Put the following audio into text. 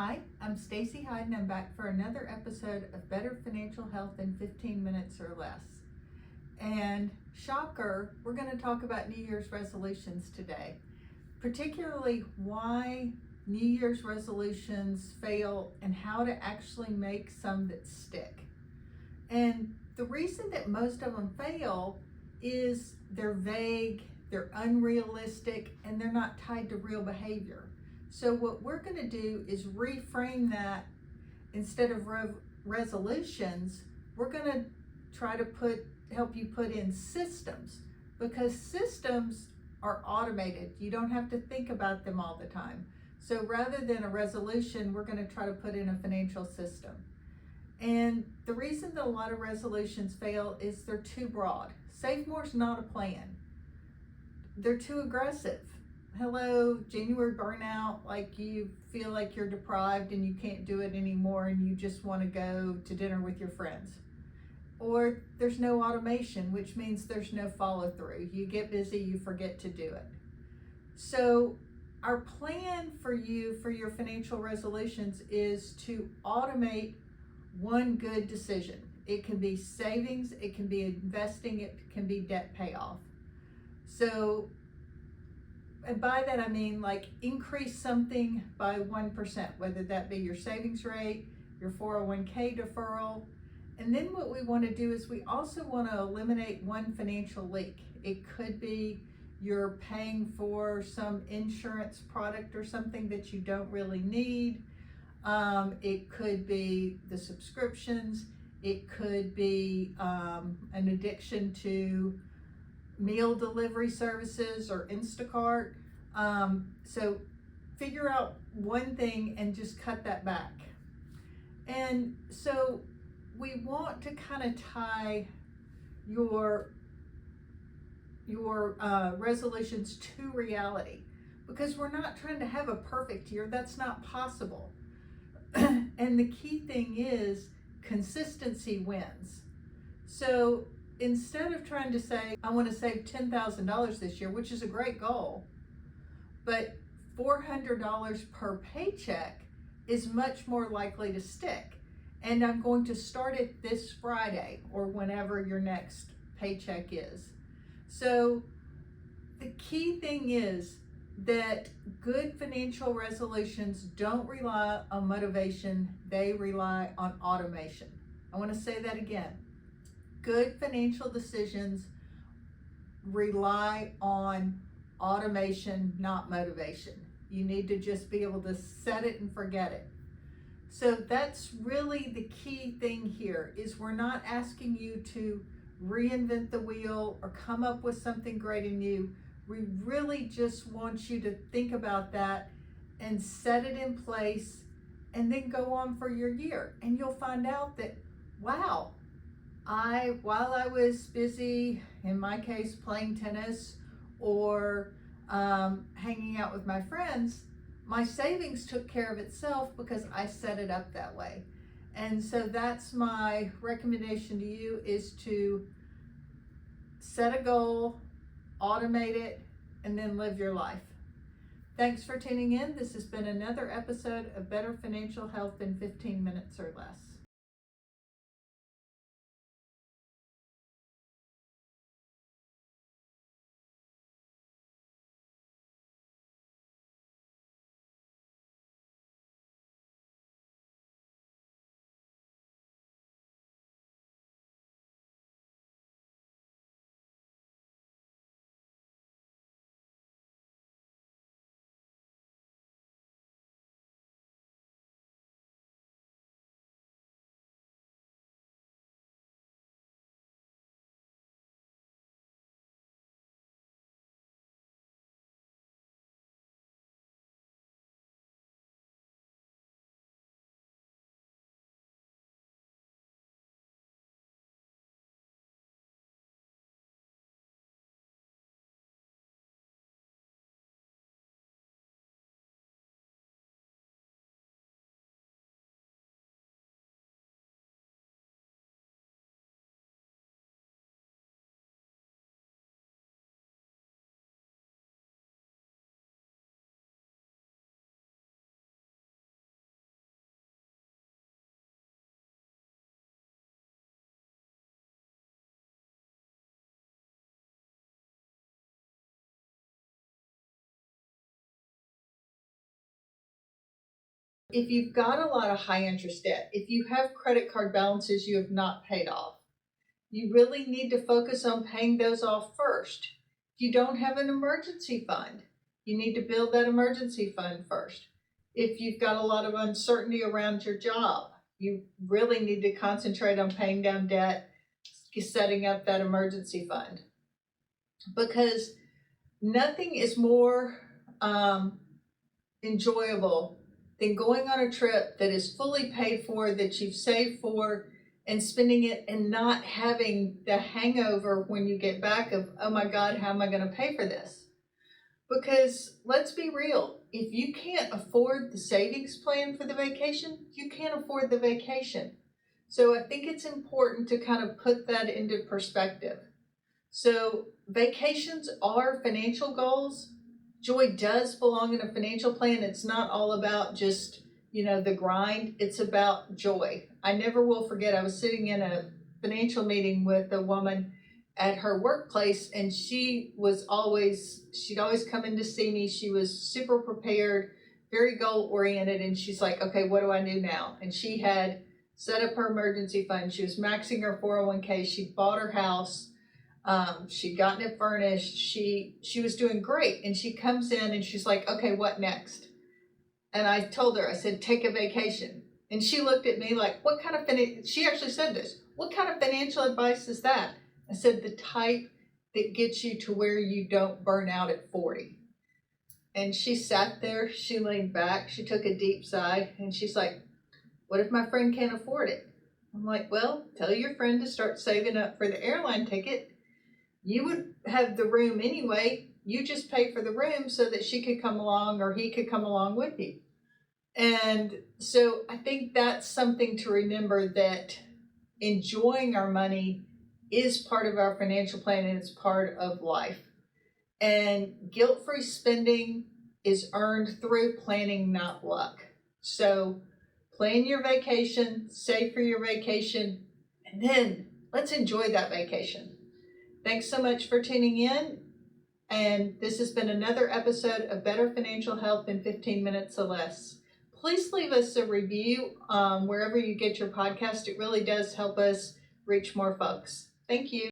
Hi, I'm Stacy Hyde and I'm back for another episode of Better Financial Health in 15 Minutes or Less. And shocker, we're going to talk about New Year's resolutions today, particularly why New Year's resolutions fail and how to actually make some that stick. And the reason that most of them fail is they're vague, they're unrealistic, and they're not tied to real behavior. So what we're going to do is reframe that. Instead of resolutions, we're going to try to help you put in systems, because systems are automated. You don't have to think about them all the time. So rather than a resolution, we're going to try to put in a financial system. And the reason that a lot of resolutions fail is they're too broad. Save more is not a plan. They're too aggressive. Hello, January burnout, like you feel like you're deprived and you can't do it anymore and you just want to go to dinner with your friends. Or there's no automation, which means there's no follow through. You get busy, you forget to do it. So our plan for you for your financial resolutions is to automate one good decision. It can be savings, it can be investing, it can be debt payoff. So, and by that I mean like increase something by 1%, whether that be your savings rate, your 401k deferral. And then what we want to do is we also want to eliminate one financial leak. It could be you're paying for some insurance product or something that you don't really need. It could be the subscriptions. It could be an addiction to meal delivery services or Instacart. So figure out one thing and just cut that back. And so we want to kind of tie your resolutions to reality, because we're not trying to have a perfect year. That's not possible. And the key thing is consistency wins. So instead of trying to say, I want to save $10,000 this year, which is a great goal, but $400 per paycheck is much more likely to stick. And I'm going to start it this Friday or whenever your next paycheck is. So the key thing is that good financial resolutions don't rely on motivation, they rely on automation. I want to say that again. Good financial decisions rely on automation, not motivation. You need to just be able to set it and forget it. So that's really the key thing here, is we're not asking you to reinvent the wheel or come up with something great and new. We really just want you to think about that and set it in place and then go on for your year. And you'll find out that, wow, while I was busy, in my case, playing tennis or hanging out with my friends, my savings took care of itself because I set it up that way. And so that's my recommendation to you, is to set a goal, automate it, and then live your life. Thanks for tuning in. This has been another episode of Better Financial Health in 15 Minutes or Less. If you've got a lot of high interest debt, if you have credit card balances you have not paid off, you really need to focus on paying those off first. If you don't have an emergency fund, you need to build that emergency fund first. If you've got a lot of uncertainty around your job, you really need to concentrate on paying down debt, setting up that emergency fund. Because nothing is more enjoyable than going on a trip that is fully paid for, that you've saved for, and spending it and not having the hangover when you get back of, oh my God, how am I going to pay for this? Because let's be real, if you can't afford the savings plan for the vacation, you can't afford the vacation. So I think it's important to kind of put that into perspective. So vacations are financial goals. Joy does belong in a financial plan. It's not all about just, the grind. It's about joy. I never will forget, I was sitting in a financial meeting with a woman at her workplace, and she'd always come in to see me. She was super prepared, very goal oriented, and she's like, okay, what do I do now? And she had set up her emergency fund. She was maxing her 401k. She bought her house. She'd gotten it furnished. She was doing great. And she comes in and she's like, okay, what next? And I told her, I said, take a vacation. And she looked at me like, what kind of she actually said this, what kind of financial advice is that? I said, the type that gets you to where you don't burn out at 40. And she sat there, she leaned back, she took a deep sigh, and she's like, what if my friend can't afford it? I'm like, well, tell your friend to start saving up for the airline ticket. You would have the room anyway. You just pay for the room so that she could come along or he could come along with you. And so I think that's something to remember, that enjoying our money is part of our financial plan and it's part of life. And guilt-free spending is earned through planning, not luck. So plan your vacation, save for your vacation, and then let's enjoy that vacation. Thanks so much for tuning in. And this has been another episode of Better Financial Health in 15 Minutes or Less. Please leave us a review wherever you get your podcast. It really does help us reach more folks. Thank you.